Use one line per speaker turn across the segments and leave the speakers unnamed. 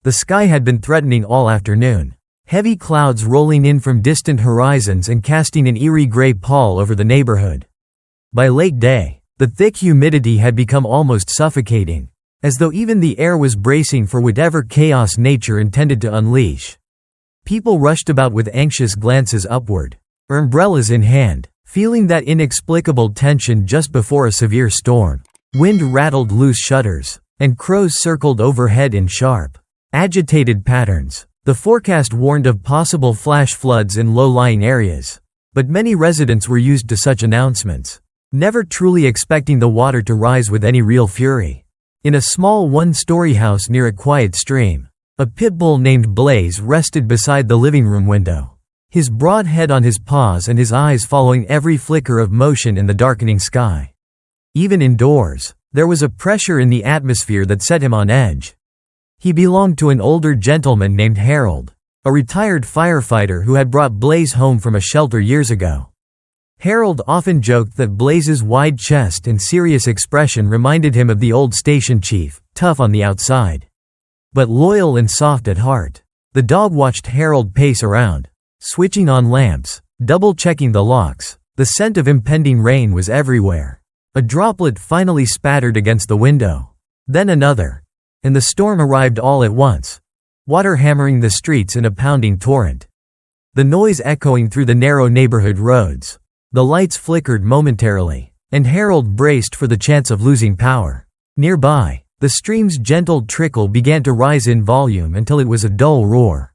The sky had been threatening all afternoon. Heavy clouds rolling in from distant horizons and casting an eerie gray pall over the neighborhood. By late day, the thick humidity had become almost suffocating, as though even the air was bracing for whatever chaos nature intended to unleash. People rushed about with anxious glances upward, umbrellas in hand, feeling that inexplicable tension just before a severe storm. Wind rattled loose shutters, and crows circled overhead in sharp, agitated patterns. The forecast warned of possible flash floods in low-lying areas, but many residents were used to such announcements, never truly expecting the water to rise with any real fury. In a small one-story house near a quiet stream, a pitbull named Blaze rested beside the living room window, his broad head on his paws and his eyes following every flicker of motion in the darkening sky. Even indoors, there was a pressure in the atmosphere that set him on edge. He belonged to an older gentleman named Harold, a retired firefighter who had brought Blaze home from a shelter years ago. Harold often joked that Blaze's wide chest and serious expression reminded him of the old station chief, tough on the outside, but loyal and soft at heart. The dog watched Harold pace around, switching on lamps, double-checking the locks. The scent of impending rain was everywhere. A droplet finally spattered against the window, then another, and the storm arrived all at once, water hammering the streets in a pounding torrent. The noise echoing through the narrow neighborhood roads. The lights flickered momentarily, and Harold braced for the chance of losing power. Nearby, the stream's gentle trickle began to rise in volume until it was a dull roar.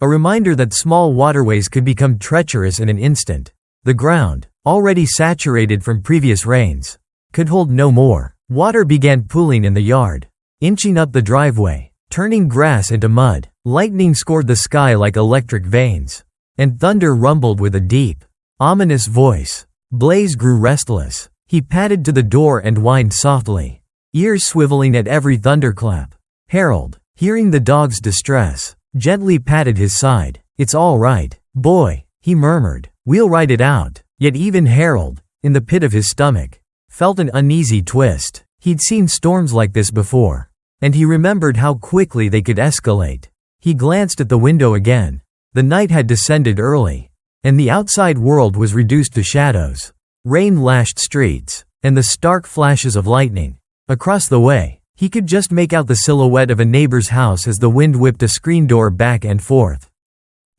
A reminder that small waterways could become treacherous in an instant. The ground, already saturated from previous rains, could hold no more. Water began pooling in the yard, inching up the driveway, turning grass into mud. Lightning scored the sky like electric veins, and thunder rumbled with a deep, ominous voice. Blaze grew restless. He padded to the door and whined softly, ears swiveling at every thunderclap. Harold, hearing the dog's distress, gently patted his side. "It's all right, boy," he murmured. "We'll ride it out." Yet even Harold, in the pit of his stomach, felt an uneasy twist. He'd seen storms like this before, and he remembered how quickly they could escalate. He glanced at the window again. The night had descended early, and the outside world was reduced to shadows. Rain lashed streets, and the stark flashes of lightning. Across the way, he could just make out the silhouette of a neighbor's house as the wind whipped a screen door back and forth.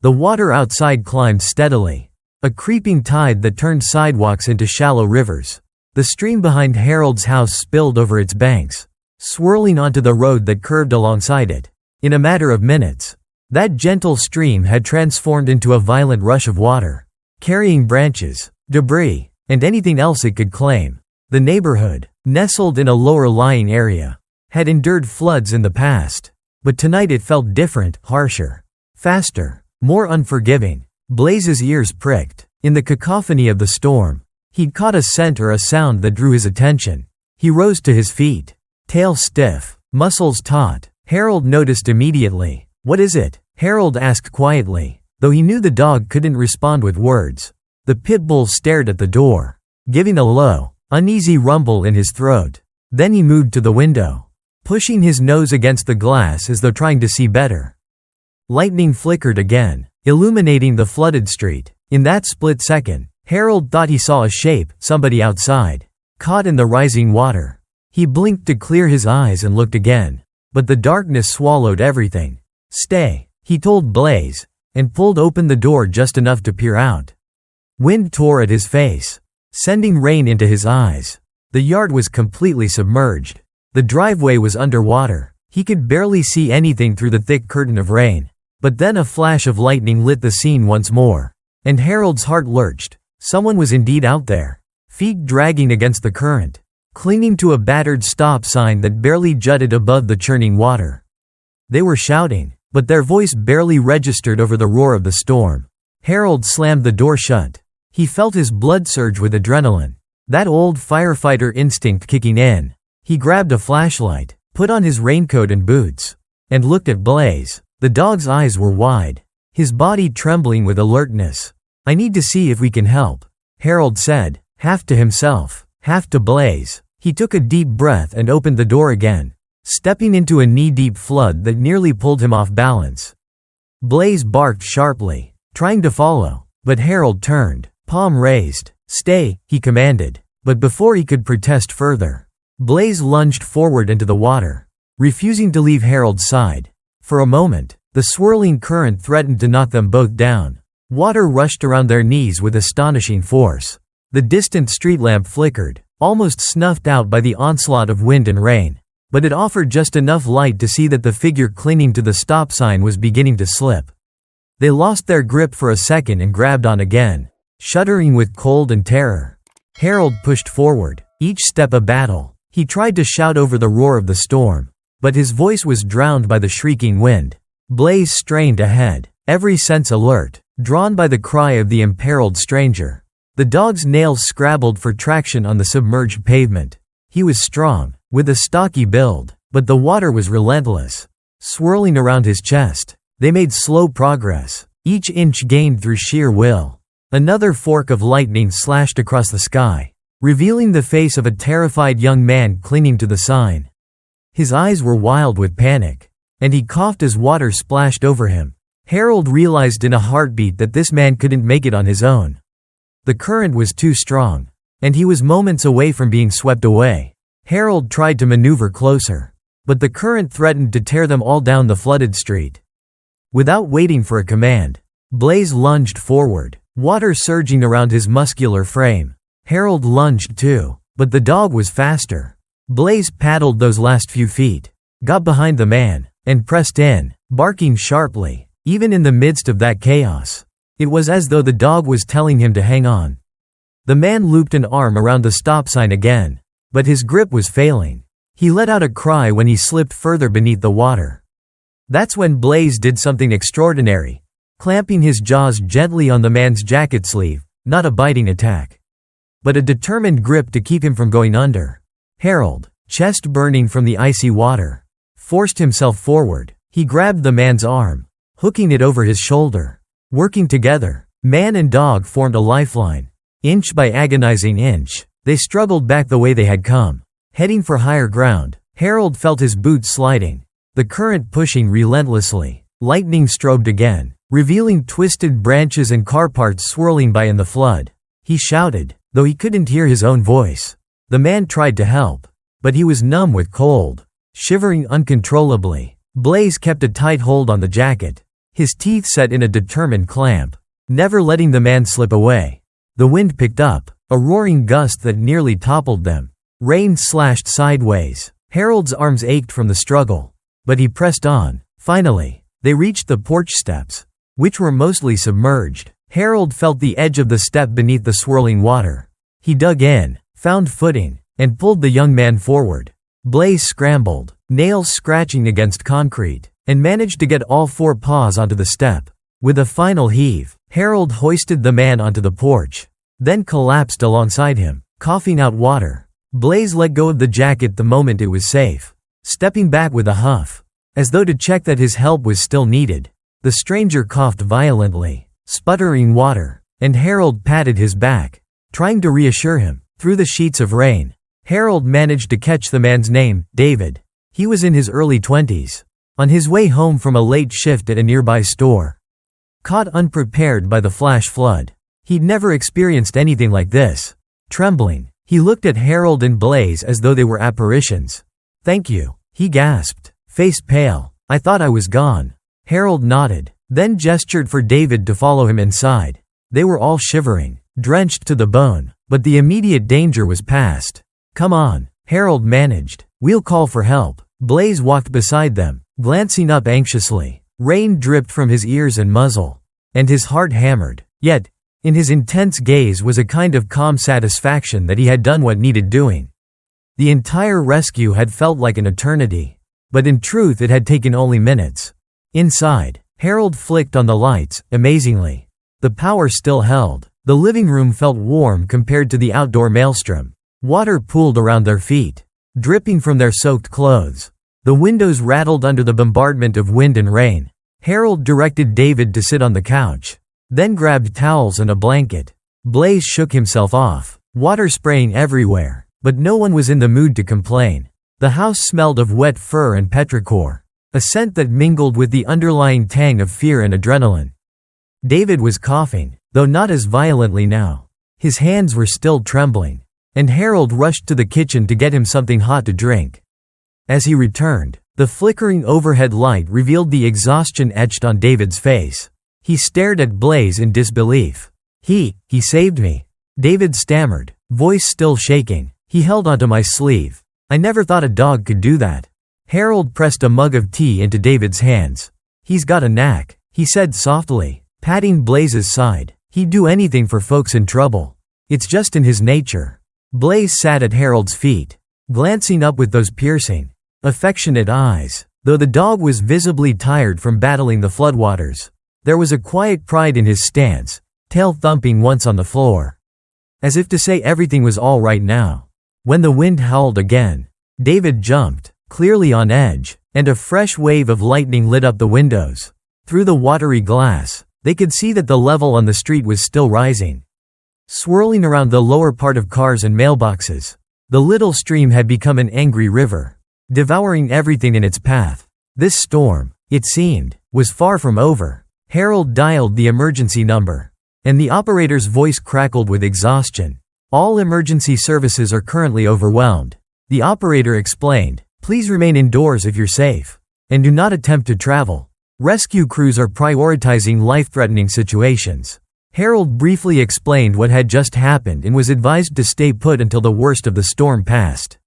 The water outside climbed steadily, a creeping tide that turned sidewalks into shallow rivers. The stream behind Harold's house spilled over its banks, swirling onto the road that curved alongside it. In a matter of minutes, that gentle stream had transformed into a violent rush of water, carrying branches, debris, and anything else it could claim. The neighborhood, nestled in a lower-lying area, had endured floods in the past, but tonight it felt different, harsher, faster, more unforgiving. Blaze's ears pricked. In the cacophony of the storm, he'd caught a scent or a sound that drew his attention. He rose to his feet, tail stiff, muscles taut. Harold noticed immediately. "What is it?" Harold asked quietly, though he knew the dog couldn't respond with words. The pit bull stared at the door, giving a low, uneasy rumble in his throat. Then he moved to the window, pushing his nose against the glass as though trying to see better. Lightning flickered again, illuminating the flooded street. In that split second, Harold thought he saw a shape, somebody outside, caught in the rising water. He blinked to clear his eyes and looked again, but the darkness swallowed everything. "Stay," he told Blaze, and pulled open the door just enough to peer out. Wind tore at his face, sending rain into his eyes. The yard was completely submerged. The driveway was underwater. He could barely see anything through the thick curtain of rain. But then a flash of lightning lit the scene once more, and Harold's heart lurched. Someone was indeed out there, feet dragging against the current, clinging to a battered stop sign that barely jutted above the churning water. They were shouting, but their voice barely registered over the roar of the storm. Harold slammed the door shut. He felt his blood surge with adrenaline, that old firefighter instinct kicking in. He grabbed a flashlight, put on his raincoat and boots, and looked at Blaze. The dog's eyes were wide, his body trembling with alertness. "I need to see if we can help," Harold said, half to himself, half to Blaze. He took a deep breath and opened the door again. stepping into a knee-deep flood that nearly pulled him off balance. Blaze barked sharply, trying to follow, but Harold turned, palm raised. "Stay," he commanded. But before he could protest further, Blaze lunged forward into the water, refusing to leave Harold's side. For a moment, the swirling current threatened to knock them both down. Water rushed around their knees with astonishing force. The distant street lamp flickered, almost snuffed out by the onslaught of wind and rain, but it offered just enough light to see that the figure clinging to the stop sign was beginning to slip. They lost their grip for a second and grabbed on again, shuddering with cold and terror. Harold pushed forward, each step a battle. He tried to shout over the roar of the storm, but his voice was drowned by the shrieking wind. Blaze strained ahead, every sense alert, drawn by the cry of the imperiled stranger. The dog's nails scrabbled for traction on the submerged pavement. He was strong, with a stocky build, but the water was relentless, swirling around his chest. They made slow progress, each inch gained through sheer will. Another fork of lightning slashed across the sky, revealing the face of a terrified young man clinging to the sign. His eyes were wild with panic, and he coughed as water splashed over him. Harold realized in a heartbeat that this man couldn't make it on his own. The current was too strong, and he was moments away from being swept away. Harold tried to maneuver closer, but the current threatened to tear them all down the flooded street. Without waiting for a command, Blaze lunged forward, water surging around his muscular frame. Harold lunged too, but the dog was faster. Blaze paddled those last few feet, got behind the man, and pressed in, barking sharply, even in the midst of that chaos. It was as though the dog was telling him to hang on. The man looped an arm around the stop sign again, but his grip was failing. He let out a cry when he slipped further beneath the water. That's when Blaze did something extraordinary, clamping his jaws gently on the man's jacket sleeve, not a biting attack, but a determined grip to keep him from going under. Harold, chest burning from the icy water, forced himself forward. He grabbed the man's arm, hooking it over his shoulder. Working together, man and dog formed a lifeline. Inch by agonizing inch, they struggled back the way they had come, heading for higher ground. Harold felt his boots sliding, the current pushing relentlessly. Lightning strobed again, revealing twisted branches and car parts swirling by in the flood. He shouted, though he couldn't hear his own voice. The man tried to help, but he was numb with cold, shivering uncontrollably. Blaze kept a tight hold on the jacket, his teeth set in a determined clamp, never letting the man slip away. The wind picked up, a roaring gust that nearly toppled them. Rain slashed sideways. Harold's arms ached from the struggle, but he pressed on. Finally, they reached the porch steps, which were mostly submerged. Harold felt the edge of the step beneath the swirling water. He dug in, found footing, and pulled the young man forward. Blaze scrambled, nails scratching against concrete, and managed to get all four paws onto the step. With a final heave, Harold hoisted the man onto the porch, then collapsed alongside him, coughing out water. Blaze let go of the jacket the moment it was safe, stepping back with a huff, as though to check that his help was still needed. The stranger coughed violently, sputtering water, and Harold patted his back, trying to reassure him. Through the sheets of rain, Harold managed to catch the man's name, David. He was in his early 20s, on his way home from a late shift at a nearby store. Caught unprepared by the flash flood, he'd never experienced anything like this. Trembling, he looked at Harold and Blaze as though they were apparitions. "Thank you," he gasped, face pale. "I thought I was gone." Harold nodded, then gestured for David to follow him inside. They were all shivering, drenched to the bone, but the immediate danger was past. "Come on," Harold managed. "We'll call for help." Blaze walked beside them, glancing up anxiously. Rain dripped from his ears and muzzle, and his heart hammered. Yet, in his intense gaze was a kind of calm satisfaction that he had done what needed doing. The entire rescue had felt like an eternity, but in truth it had taken only minutes. Inside, Harold flicked on the lights. Amazingly, the power still held. The living room felt warm compared to the outdoor maelstrom. Water pooled around their feet, dripping from their soaked clothes. The windows rattled under the bombardment of wind and rain. Harold directed David to sit on the couch, then grabbed towels and a blanket. Blaze shook himself off, water spraying everywhere, but no one was in the mood to complain. The house smelled of wet fur and petrichor, a scent that mingled with the underlying tang of fear and adrenaline. David was coughing, though not as violently now. His hands were still trembling, and Harold rushed to the kitchen to get him something hot to drink. As he returned, the flickering overhead light revealed the exhaustion etched on David's face. He stared at Blaze in disbelief. He saved me," David stammered, voice still shaking. "He held onto my sleeve. I never thought a dog could do that." Harold pressed a mug of tea into David's hands. "He's got a knack," he said softly, patting Blaze's side. "He'd do anything for folks in trouble. It's just in his nature." Blaze sat at Harold's feet, glancing up with those piercing, affectionate eyes. Though the dog was visibly tired from battling the floodwaters, there was a quiet pride in his stance, tail thumping once on the floor, as if to say everything was all right now. When the wind howled again, David jumped, clearly on edge, and a fresh wave of lightning lit up the windows. Through the watery glass, they could see that the level on the street was still rising. Swirling around the lower part of cars and mailboxes, the little stream had become an angry river, devouring everything in its path. This storm, it seemed, was far from over. Harold dialed the emergency number, and the operator's voice crackled with exhaustion. "All emergency services are currently overwhelmed," the operator explained. "Please remain indoors if you're safe, and do not attempt to travel. Rescue crews are prioritizing life-threatening situations." Harold briefly explained what had just happened and was advised to stay put until the worst of the storm passed.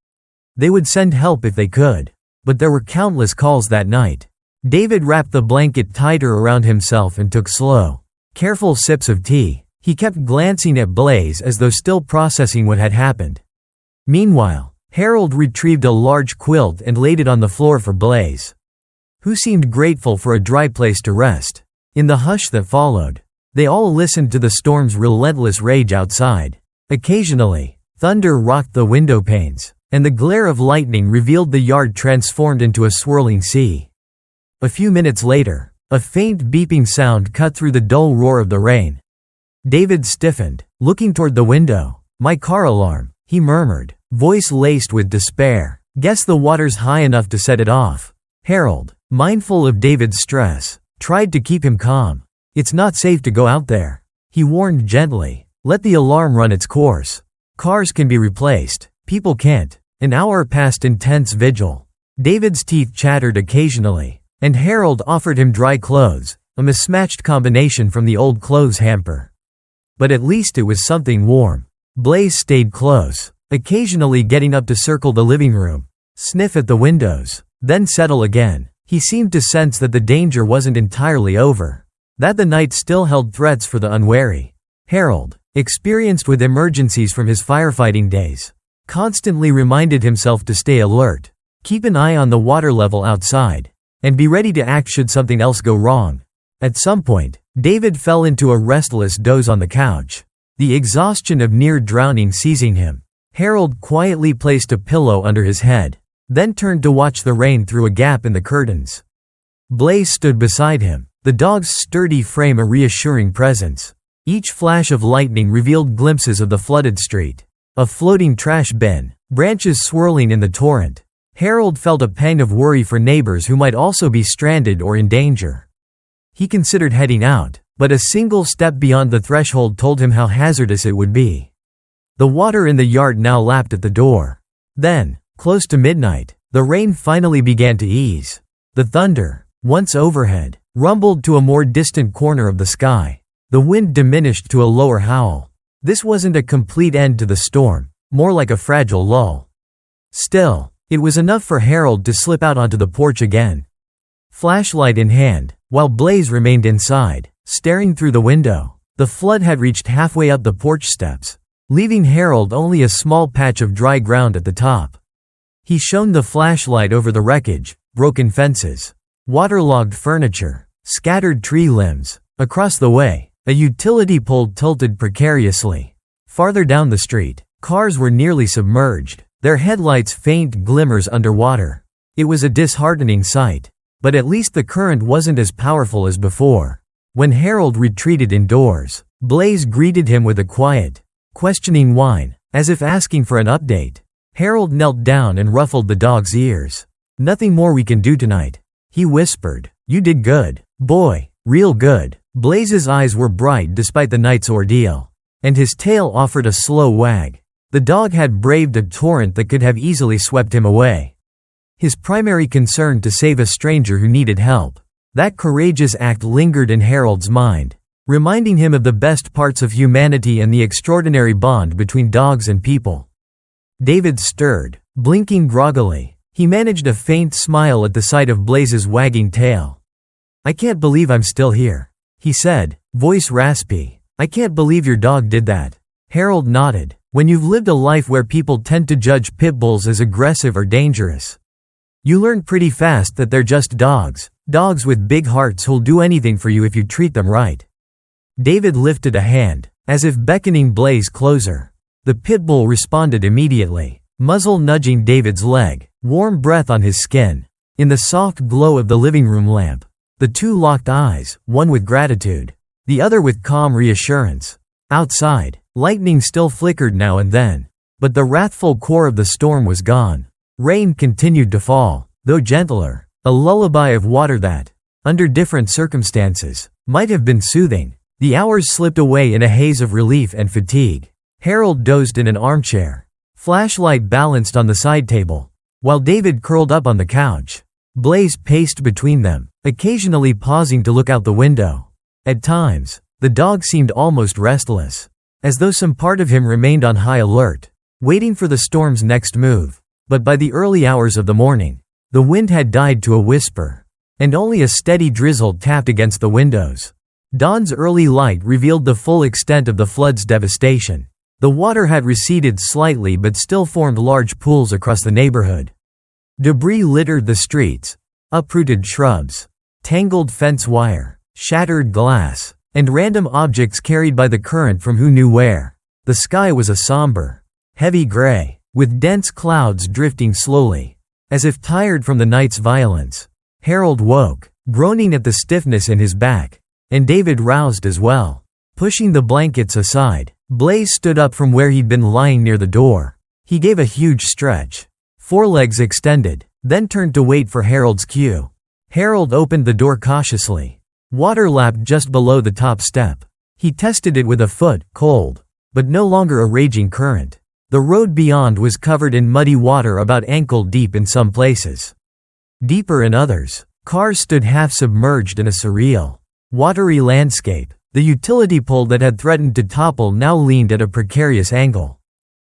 They would send help if they could, but there were countless calls that night. David wrapped the blanket tighter around himself and took slow, careful sips of tea. He kept glancing at Blaze as though still processing what had happened. Meanwhile, Harold retrieved a large quilt and laid it on the floor for Blaze, who seemed grateful for a dry place to rest. In the hush that followed, they all listened to the storm's relentless rage outside. Occasionally, thunder rocked the window panes, and the glare of lightning revealed the yard transformed into a swirling sea. A few minutes later, a faint beeping sound cut through the dull roar of the rain. David stiffened, looking toward the window. "My car alarm," he murmured, voice laced with despair. "Guess the water's high enough to set it off." Harold, mindful of David's stress, tried to keep him calm. "It's not safe to go out there," he warned gently. "Let the alarm run its course. Cars can be replaced, people can't." An hour passed in tense vigil. David's teeth chattered occasionally, and Harold offered him dry clothes, a mismatched combination from the old clothes hamper. But at least it was something warm. Blaze stayed close, occasionally getting up to circle the living room, sniff at the windows, then settle again. He seemed to sense that the danger wasn't entirely over, that the night still held threats for the unwary. Harold, experienced with emergencies from his firefighting days, constantly reminded himself to stay alert, keep an eye on the water level outside, and be ready to act should something else go wrong. At some point, David fell into a restless doze on the couch, the exhaustion of near drowning seizing him. Harold quietly placed a pillow under his head, then turned to watch the rain through a gap in the curtains. Blaze stood beside him, the dog's sturdy frame a reassuring presence. Each flash of lightning revealed glimpses of the flooded street, a floating trash bin, branches swirling in the torrent. Harold felt a pang of worry for neighbors who might also be stranded or in danger. He considered heading out, but a single step beyond the threshold told him how hazardous it would be. The water in the yard now lapped at the door. Then, close to midnight, the rain finally began to ease. The thunder, once overhead, rumbled to a more distant corner of the sky. The wind diminished to a lower howl. This wasn't a complete end to the storm, more like a fragile lull. Still, it was enough for Harold to slip out onto the porch again, flashlight in hand, while Blaze remained inside, staring through the window. The flood had reached halfway up the porch steps, leaving Harold only a small patch of dry ground at the top. He shone the flashlight over the wreckage, broken fences, waterlogged furniture, scattered tree limbs. Across the way, a utility pole tilted precariously. Farther down the street, cars were nearly submerged, their headlights faint glimmers underwater. It was a disheartening sight, but at least the current wasn't as powerful as before. When Harold retreated indoors, Blaze greeted him with a quiet, questioning whine, as if asking for an update. Harold knelt down and ruffled the dog's ears. "Nothing more we can do tonight," he whispered. "You did good, boy, real good." Blaze's eyes were bright despite the night's ordeal, and his tail offered a slow wag. The dog had braved a torrent that could have easily swept him away. His primary concern to save a stranger who needed help. That courageous act lingered in Harold's mind, reminding him of the best parts of humanity and the extraordinary bond between dogs and people. David stirred, blinking groggily. He managed a faint smile at the sight of Blaze's wagging tail. "I can't believe I'm still here," he said, voice raspy. "I can't believe your dog did that." Harold nodded. "When you've lived a life where people tend to judge pit bulls as aggressive or dangerous, you learn pretty fast that they're just dogs. Dogs with big hearts who'll do anything for you if you treat them right." David lifted a hand, as if beckoning Blaze closer. The pit bull responded immediately, muzzle nudging David's leg, warm breath on his skin. In the soft glow of the living room lamp, the two locked eyes, one with gratitude, the other with calm reassurance. Outside, lightning still flickered now and then, but the wrathful core of the storm was gone. Rain continued to fall, though gentler, a lullaby of water that, under different circumstances, might have been soothing. The hours slipped away in a haze of relief and fatigue. Harold dozed in an armchair, flashlight balanced on the side table, while David curled up on the couch. Blaze paced between them, occasionally pausing to look out the window. At times, the dog seemed almost restless, as though some part of him remained on high alert, waiting for the storm's next move. But by the early hours of the morning, the wind had died to a whisper, and only a steady drizzle tapped against the windows. Dawn's early light revealed the full extent of the flood's devastation. The water had receded slightly but still formed large pools across the neighborhood. Debris littered the streets, uprooted shrubs, tangled fence wire, shattered glass, and random objects carried by the current from who knew where. The sky was a somber, heavy gray, with dense clouds drifting slowly, as if tired from the night's violence. Harold woke, groaning at the stiffness in his back, and David roused as well. Pushing the blankets aside, Blaze stood up from where he'd been lying near the door. He gave a huge stretch, forelegs extended, then turned to wait for Harold's cue. Harold opened the door cautiously. Water lapped just below the top step. He tested it with a foot, cold, but no longer a raging current. The road beyond was covered in muddy water about ankle deep in some places. Deeper in others, cars stood half submerged in a surreal, watery landscape. The utility pole that had threatened to topple now leaned at a precarious angle,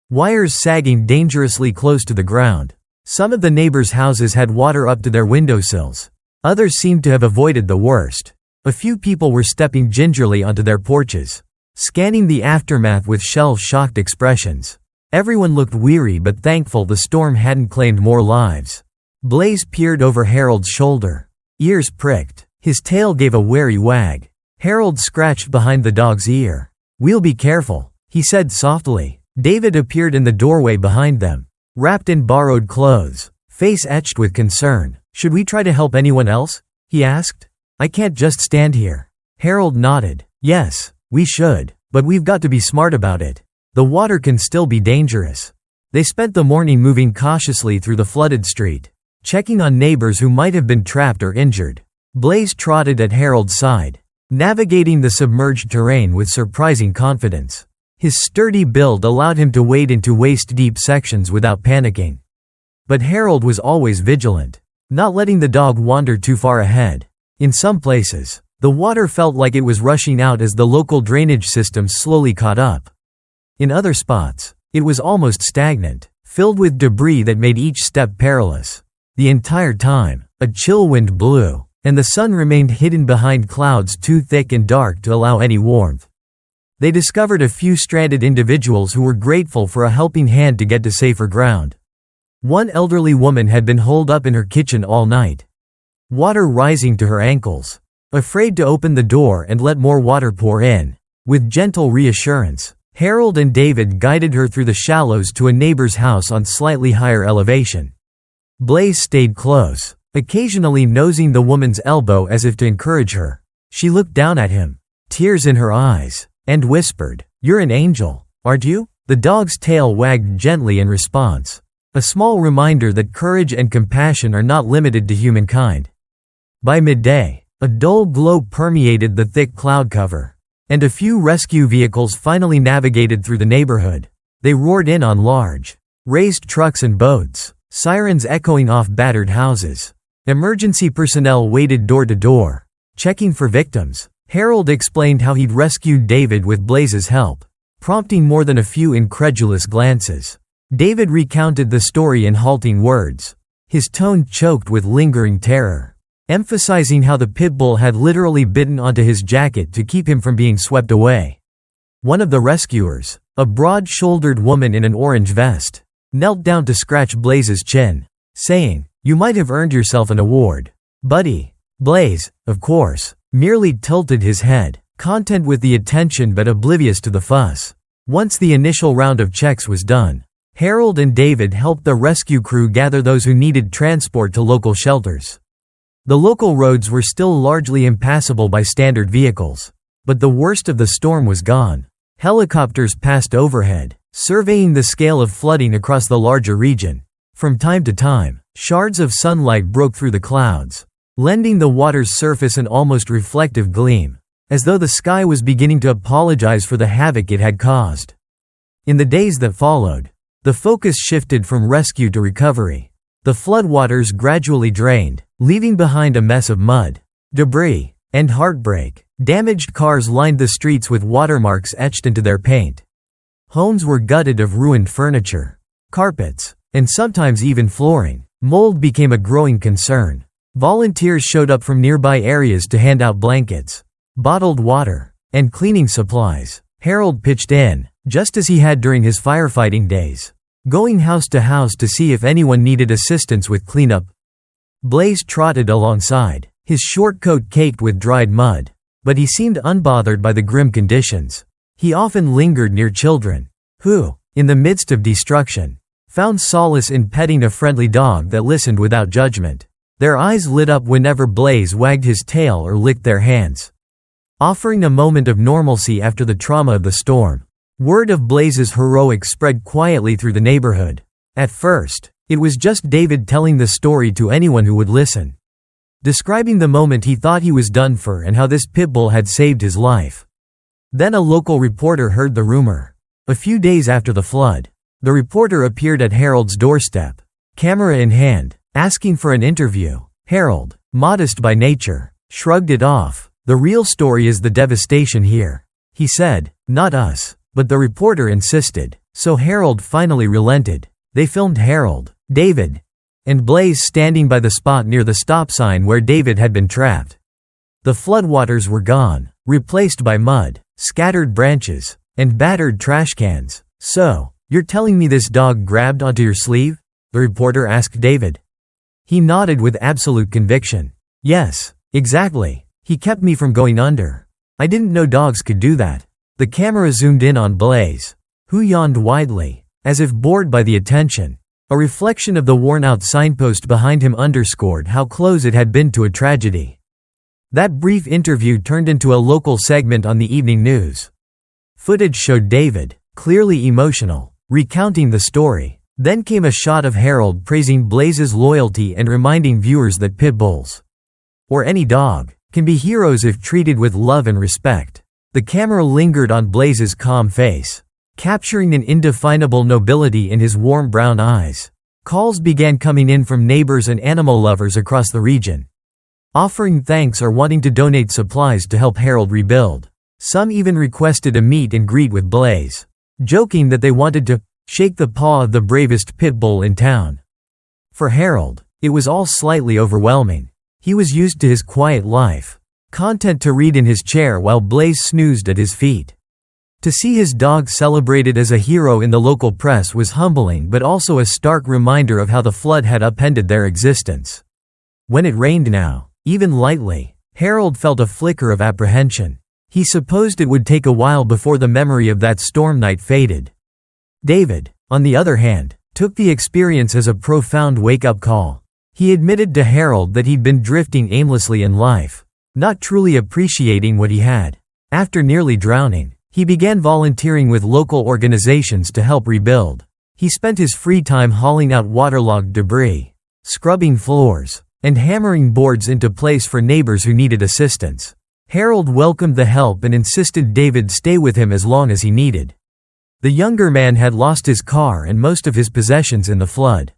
wires sagging dangerously close to the ground. Some of the neighbors' houses had water up to their windowsills. Others seemed to have avoided the worst. A few people were stepping gingerly onto their porches, scanning the aftermath with shell-shocked expressions. Everyone looked weary but thankful the storm hadn't claimed more lives. Blaze peered over Harold's shoulder. Ears pricked. His tail gave a wary wag. Harold scratched behind the dog's ear. "We'll be careful," he said softly. David appeared in the doorway behind them, wrapped in borrowed clothes, face etched with concern. "Should we try to help anyone else?" he asked. "I can't just stand here." Harold nodded. "Yes, we should, but we've got to be smart about it. The water can still be dangerous." They spent the morning moving cautiously through the flooded street, checking on neighbors who might have been trapped or injured. Blaze trotted at Harold's side, navigating the submerged terrain with surprising confidence. His sturdy build allowed him to wade into waist-deep sections without panicking. But Harold was always vigilant, not letting the dog wander too far ahead. In some places, the water felt like it was rushing out as the local drainage system slowly caught up. In other spots, it was almost stagnant, filled with debris that made each step perilous. The entire time, a chill wind blew, and the sun remained hidden behind clouds too thick and dark to allow any warmth. They discovered a few stranded individuals who were grateful for a helping hand to get to safer ground. One elderly woman had been holed up in her kitchen all night, water rising to her ankles. Afraid to open the door and let more water pour in, with gentle reassurance, Harold and David guided her through the shallows to a neighbor's house on slightly higher elevation. Blaze stayed close, occasionally nosing the woman's elbow as if to encourage her. She looked down at him, tears in her eyes, and whispered, "You're an angel, aren't you?" The dog's tail wagged gently in response. A small reminder that courage and compassion are not limited to humankind. By midday, a dull glow permeated the thick cloud cover, and a few rescue vehicles finally navigated through the neighborhood. They roared in on large, raised trucks and boats, sirens echoing off battered houses. Emergency personnel waited door to door, checking for victims. Harold explained how he'd rescued David with Blaze's help, prompting more than a few incredulous glances. David recounted the story in halting words, his tone choked with lingering terror, emphasizing how the Pitbull had literally bitten onto his jacket to keep him from being swept away. One of the rescuers, a broad-shouldered woman in an orange vest, knelt down to scratch Blaze's chin, saying, "You might have earned yourself an award, buddy." Blaze, of course, merely tilted his head, content with the attention but oblivious to the fuss. Once the initial round of checks was done, Harold and David helped the rescue crew gather those who needed transport to local shelters. The local roads were still largely impassable by standard vehicles, but the worst of the storm was gone. Helicopters passed overhead, surveying the scale of flooding across the larger region. From time to time, shards of sunlight broke through the clouds, lending the water's surface an almost reflective gleam, as though the sky was beginning to apologize for the havoc it had caused. In the days that followed, the focus shifted from rescue to recovery. The floodwaters gradually drained, leaving behind a mess of mud, debris, and heartbreak. Damaged cars lined the streets with watermarks etched into their paint. Homes were gutted of ruined furniture, carpets, and sometimes even flooring. Mold became a growing concern. Volunteers showed up from nearby areas to hand out blankets, bottled water, and cleaning supplies. Harold pitched in, just as he had during his firefighting days, going house to house to see if anyone needed assistance with cleanup. Blaze trotted alongside, his short coat caked with dried mud, but he seemed unbothered by the grim conditions. He often lingered near children, who, in the midst of destruction, found solace in petting a friendly dog that listened without judgment. Their eyes lit up whenever Blaze wagged his tail or licked their hands, offering a moment of normalcy after the trauma of the storm. Word of Blaze's heroics spread quietly through the neighborhood. At first, it was just David telling the story to anyone who would listen, describing the moment he thought he was done for and how this Pitbull had saved his life. Then a local reporter heard the rumor. A few days after the flood, the reporter appeared at Harold's doorstep, camera in hand, asking for an interview. Harold, modest by nature, shrugged it off. "The real story is the devastation here," he said. "Not us." But the reporter insisted, so Harold finally relented. They filmed Harold, David, and Blaze standing by the spot near the stop sign where David had been trapped. The floodwaters were gone, replaced by mud, scattered branches, and battered trash cans. "So, you're telling me this dog grabbed onto your sleeve?" the reporter asked David. He nodded with absolute conviction. "Yes, exactly. He kept me from going under. I didn't know dogs could do that." The camera zoomed in on Blaze, who yawned widely, as if bored by the attention. A reflection of the worn-out signpost behind him underscored how close it had been to a tragedy. That brief interview turned into a local segment on the evening news. Footage showed David, clearly emotional, recounting the story. Then came a shot of Harold praising Blaze's loyalty and reminding viewers that Pitbulls, or any dog, can be heroes if treated with love and respect. The camera lingered on Blaze's calm face, capturing an indefinable nobility in his warm brown eyes. Calls began coming in from neighbors and animal lovers across the region, offering thanks or wanting to donate supplies to help Harold rebuild. Some even requested a meet and greet with Blaze, joking that they wanted to shake the paw of the bravest Pitbull in town. For Harold, it was all slightly overwhelming. He was used to his quiet life, content to read in his chair while Blaze snoozed at his feet. To see his dog celebrated as a hero in the local press was humbling but also a stark reminder of how the flood had upended their existence. When it rained now, even lightly, Harold felt a flicker of apprehension. He supposed it would take a while before the memory of that storm night faded. David, on the other hand, took the experience as a profound wake-up call. He admitted to Harold that he'd been drifting aimlessly in life, not truly appreciating what he had. After nearly drowning, he began volunteering with local organizations to help rebuild. He spent his free time hauling out waterlogged debris, scrubbing floors, and hammering boards into place for neighbors who needed assistance. Harold welcomed the help and insisted David stay with him as long as he needed. The younger man had lost his car and most of his possessions in the flood,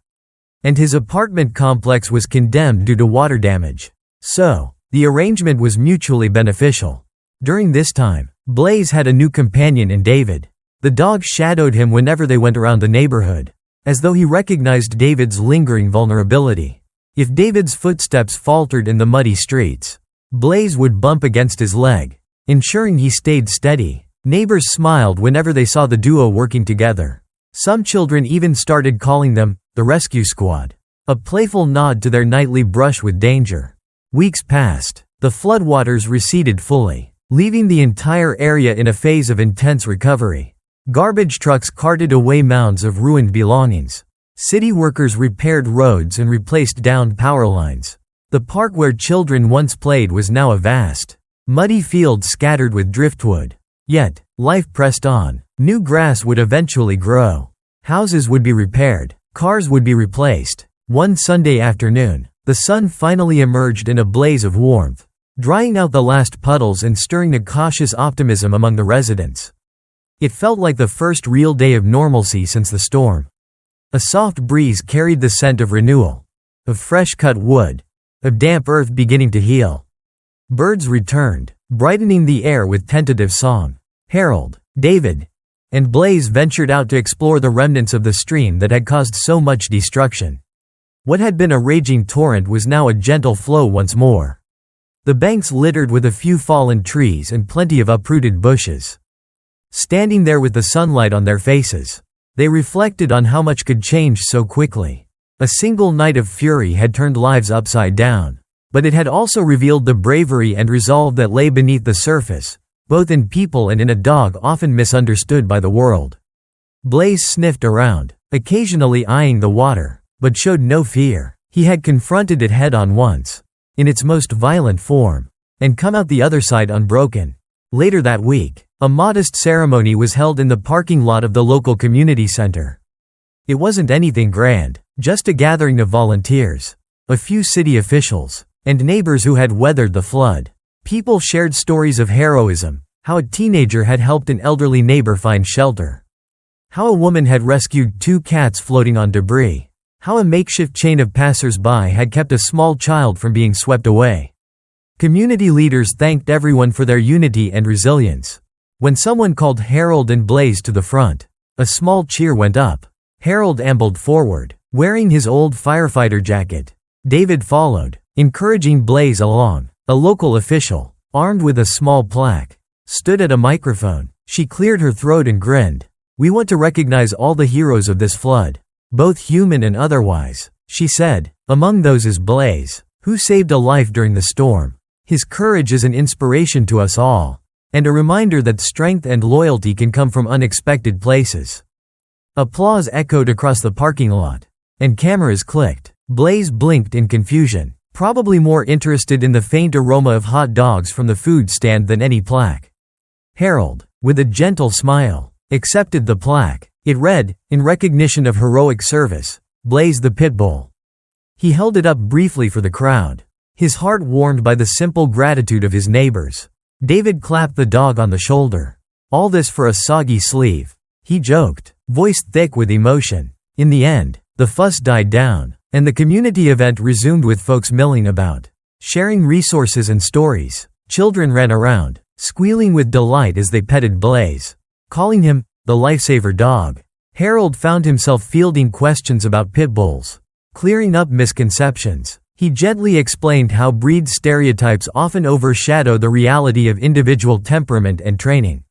and his apartment complex was condemned due to water damage. So, the arrangement was mutually beneficial. During this time, Blaze had a new companion in David. The dog shadowed him whenever they went around the neighborhood, as though he recognized David's lingering vulnerability. If David's footsteps faltered in the muddy streets, Blaze would bump against his leg, ensuring he stayed steady. Neighbors smiled whenever they saw the duo working together. Some children even started calling them the rescue squad, a playful nod to their nightly brush with danger. Weeks passed. The floodwaters receded fully, leaving the entire area in a phase of intense recovery. Garbage trucks carted away mounds of ruined belongings. City workers repaired roads and replaced downed power lines. The park where children once played was now a vast, muddy field scattered with driftwood. Yet, life pressed on. New grass would eventually grow. Houses would be repaired. Cars would be replaced. One Sunday afternoon, the sun finally emerged in a blaze of warmth, drying out the last puddles and stirring a cautious optimism among the residents. It felt like the first real day of normalcy since the storm. A soft breeze carried the scent of renewal, of fresh-cut wood, of damp earth beginning to heal. Birds returned, brightening the air with tentative song. Harold, David, and Blaze ventured out to explore the remnants of the stream that had caused so much destruction. What had been a raging torrent was now a gentle flow once more. The banks littered with a few fallen trees and plenty of uprooted bushes. Standing there with the sunlight on their faces, they reflected on how much could change so quickly. A single night of fury had turned lives upside down, but it had also revealed the bravery and resolve that lay beneath the surface, both in people and in a dog often misunderstood by the world. Blaze sniffed around, occasionally eyeing the water, but showed no fear. He had confronted it head-on once, in its most violent form, and come out the other side unbroken. Later that week, a modest ceremony was held in the parking lot of the local community center. It wasn't anything grand, just a gathering of volunteers, a few city officials, and neighbors who had weathered the flood. People shared stories of heroism, how a teenager had helped an elderly neighbor find shelter, how a woman had rescued 2 cats floating on debris, how a makeshift chain of passers-by had kept a small child from being swept away. Community leaders thanked everyone for their unity and resilience. When someone called Harold and Blaze to the front, a small cheer went up. Harold ambled forward, wearing his old firefighter jacket. David followed, encouraging Blaze along. A local official, armed with a small plaque, stood at a microphone. She cleared her throat and grinned. "We want to recognize all the heroes of this flood, both human and otherwise," she said. "Among those is Blaze, who saved a life during the storm. His courage is an inspiration to us all, and a reminder that strength and loyalty can come from unexpected places." Applause echoed across the parking lot, and cameras clicked. Blaze blinked in confusion, probably more interested in the faint aroma of hot dogs from the food stand than any plaque. Harold, with a gentle smile, accepted the plaque. It read, "In recognition of heroic service, Blaze the Pitbull." He held it up briefly for the crowd, his heart warmed by the simple gratitude of his neighbors. David clapped the dog on the shoulder. "All this for a soggy sleeve," he joked, voice thick with emotion. In the end, the fuss died down, and the community event resumed with folks milling about, sharing resources and stories. Children ran around, squealing with delight as they petted Blaze, calling him the lifesaver dog. Harold found himself fielding questions about pit bulls, clearing up misconceptions. He gently explained how breed stereotypes often overshadow the reality of individual temperament and training.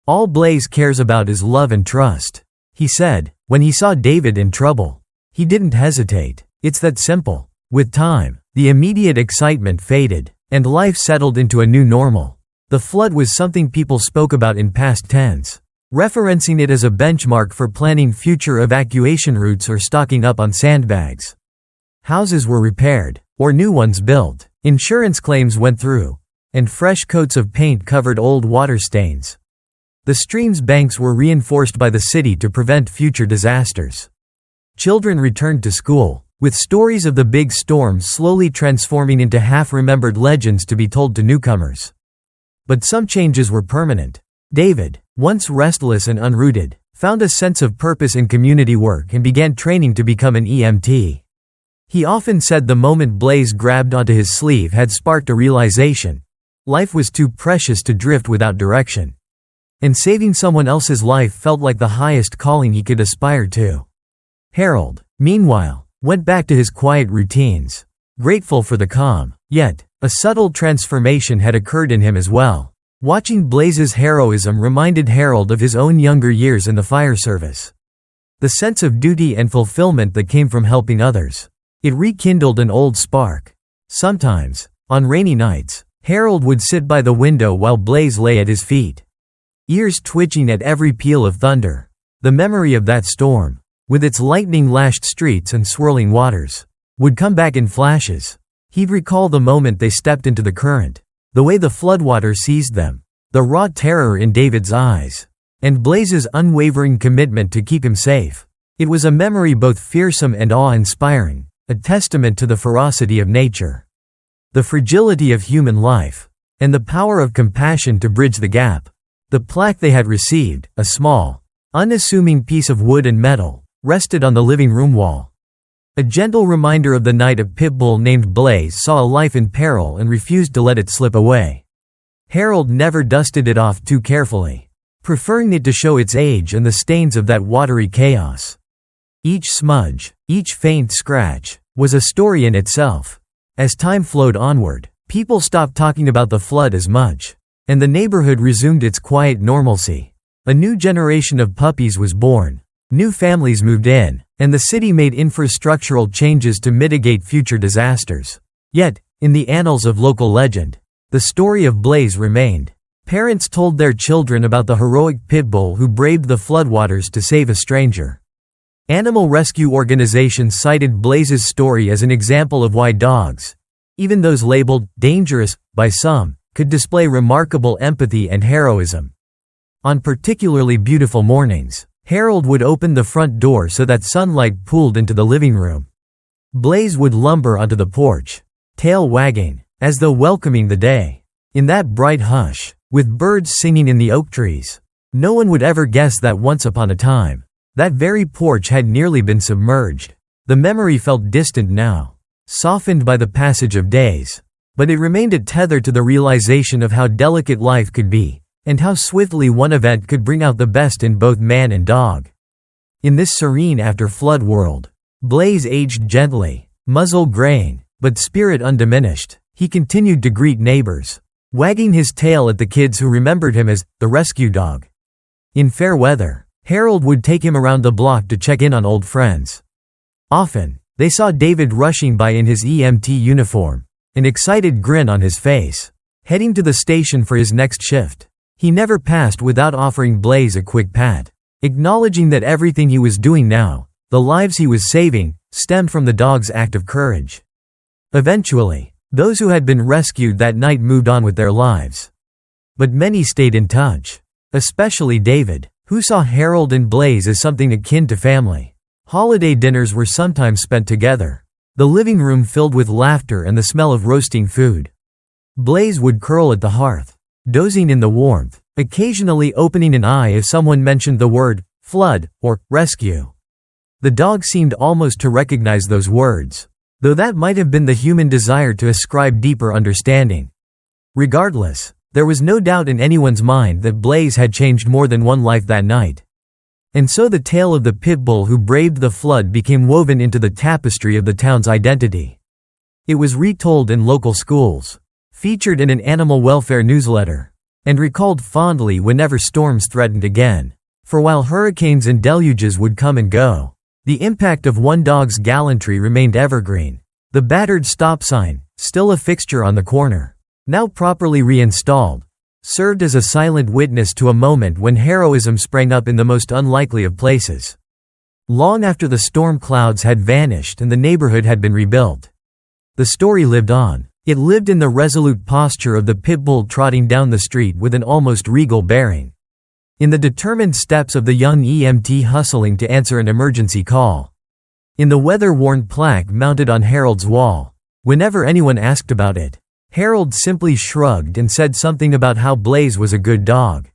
"All Blaze cares about is love and trust," he said. When he saw David in trouble, he didn't hesitate. It's that simple. With time, the immediate excitement faded, and life settled into a new normal. The flood was something people spoke about in past tense, referencing it as a benchmark for planning future evacuation routes or stocking up on sandbags. Houses were repaired, or new ones built. Insurance claims went through, and fresh coats of paint covered old water stains. The stream's banks were reinforced by the city to prevent future disasters. Children returned to school, with stories of the big storm slowly transforming into half-remembered legends to be told to newcomers. But some changes were permanent. David, once restless and unrooted, found a sense of purpose in community work and began training to become an EMT. He often said the moment Blaze grabbed onto his sleeve had sparked a realization. Life was too precious to drift without direction. And saving someone else's life felt like the highest calling he could aspire to. Harold, meanwhile, went back to his quiet routines, grateful for the calm. Yet, a subtle transformation had occurred in him as well. Watching Blaze's heroism reminded Harold of his own younger years in the fire service. The sense of duty and fulfillment that came from helping others. It rekindled an old spark. Sometimes, on rainy nights, Harold would sit by the window while Blaze lay at his feet, ears twitching at every peal of thunder. The memory of that storm, with its lightning-lashed streets and swirling waters, would come back in flashes. He'd recall the moment they stepped into the current, the way the floodwater seized them, the raw terror in David's eyes, and Blaze's unwavering commitment to keep him safe. It was a memory both fearsome and awe-inspiring, a testament to the ferocity of nature, the fragility of human life, and the power of compassion to bridge the gap. The plaque they had received, a small, unassuming piece of wood and metal, rested on the living room wall. A gentle reminder of the night a Pitbull named Blaze saw a life in peril and refused to let it slip away. Harold never dusted it off too carefully, preferring it to show its age and the stains of that watery chaos. Each smudge, each faint scratch, was a story in itself. As time flowed onward, people stopped talking about the flood as much, and the neighborhood resumed its quiet normalcy. A new generation of puppies was born, new families moved in, and the city made infrastructural changes to mitigate future disasters. Yet, in the annals of local legend, the story of Blaze remained. Parents told their children about the heroic Pitbull who braved the floodwaters to save a stranger. Animal rescue organizations cited Blaze's story as an example of why dogs, even those labeled dangerous by some, could display remarkable empathy and heroism. On particularly beautiful mornings, Harold would open the front door so that sunlight pooled into the living room. Blaze would lumber onto the porch, tail wagging, as though welcoming the day. In that bright hush, with birds singing in the oak trees, no one would ever guess that once upon a time, that very porch had nearly been submerged. The memory felt distant now, softened by the passage of days, but it remained a tether to the realization of how delicate life could be, and how swiftly one event could bring out the best in both man and dog. In this serene after-flood world, Blaze aged gently, muzzle graying, but spirit undiminished. He continued to greet neighbors, wagging his tail at the kids who remembered him as the rescue dog. In fair weather, Harold would take him around the block to check in on old friends. Often, they saw David rushing by in his EMT uniform, an excited grin on his face, heading to the station for his next shift. He never passed without offering Blaze a quick pat, acknowledging that everything he was doing now, the lives he was saving, stemmed from the dog's act of courage. Eventually, those who had been rescued that night moved on with their lives. But many stayed in touch, especially David, who saw Harold and Blaze as something akin to family. Holiday dinners were sometimes spent together, the living room filled with laughter and the smell of roasting food. Blaze would curl at the hearth, dozing in the warmth, occasionally opening an eye if someone mentioned the word flood or rescue. The dog seemed almost to recognize those words, though that might have been the human desire to ascribe deeper understanding. Regardless, there was no doubt in anyone's mind that Blaze had changed more than one life that night. And so the tale of the Pitbull who braved the flood became woven into the tapestry of the town's identity. It was retold in local schools, featured in an animal welfare newsletter, and recalled fondly whenever storms threatened again. For while hurricanes and deluges would come and go, the impact of one dog's gallantry remained evergreen. The battered stop sign, still a fixture on the corner, now properly reinstalled, served as a silent witness to a moment when heroism sprang up in the most unlikely of places. Long after the storm clouds had vanished and the neighborhood had been rebuilt, the story lived on. It lived in the resolute posture of the Pitbull trotting down the street with an almost regal bearing. in the determined steps of the young EMT hustling to answer an emergency call, in the weather-worn plaque mounted on Harold's wall. Whenever anyone asked about it, Harold simply shrugged and said something about how Blaze was a good dog,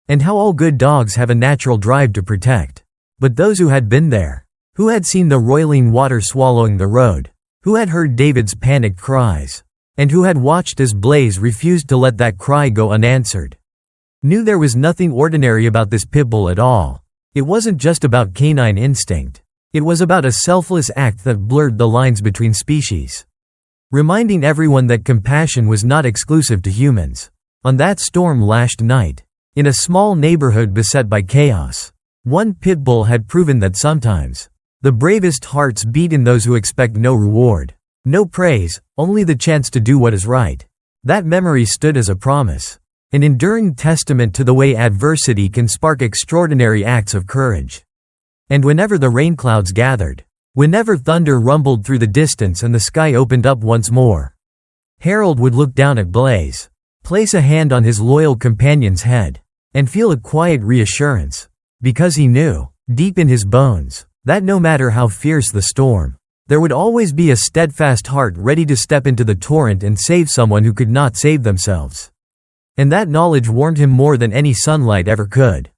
and how all good dogs have a natural drive to protect. But those who had been there, who had seen the roiling water swallowing the road, who had heard David's panicked cries, and who had watched as Blaze refused to let that cry go unanswered, knew there was nothing ordinary about this Pitbull at all. It wasn't just about canine instinct. It was about a selfless act that blurred the lines between species, reminding everyone that compassion was not exclusive to humans. On that storm-lashed night, in a small neighborhood beset by chaos, one Pitbull had proven that sometimes the bravest hearts beat in those who expect no reward, no praise, only the chance to do what is right. That memory stood as a promise, an enduring testament to the way adversity can spark extraordinary acts of courage. And whenever the rain clouds gathered, whenever thunder rumbled through the distance and the sky opened up once more, Harold would look down at Blaze, place a hand on his loyal companion's head, and feel a quiet reassurance, because he knew, deep in his bones, that no matter how fierce the storm, there would always be a steadfast heart ready to step into the torrent and save someone who could not save themselves. And that knowledge warmed him more than any sunlight ever could.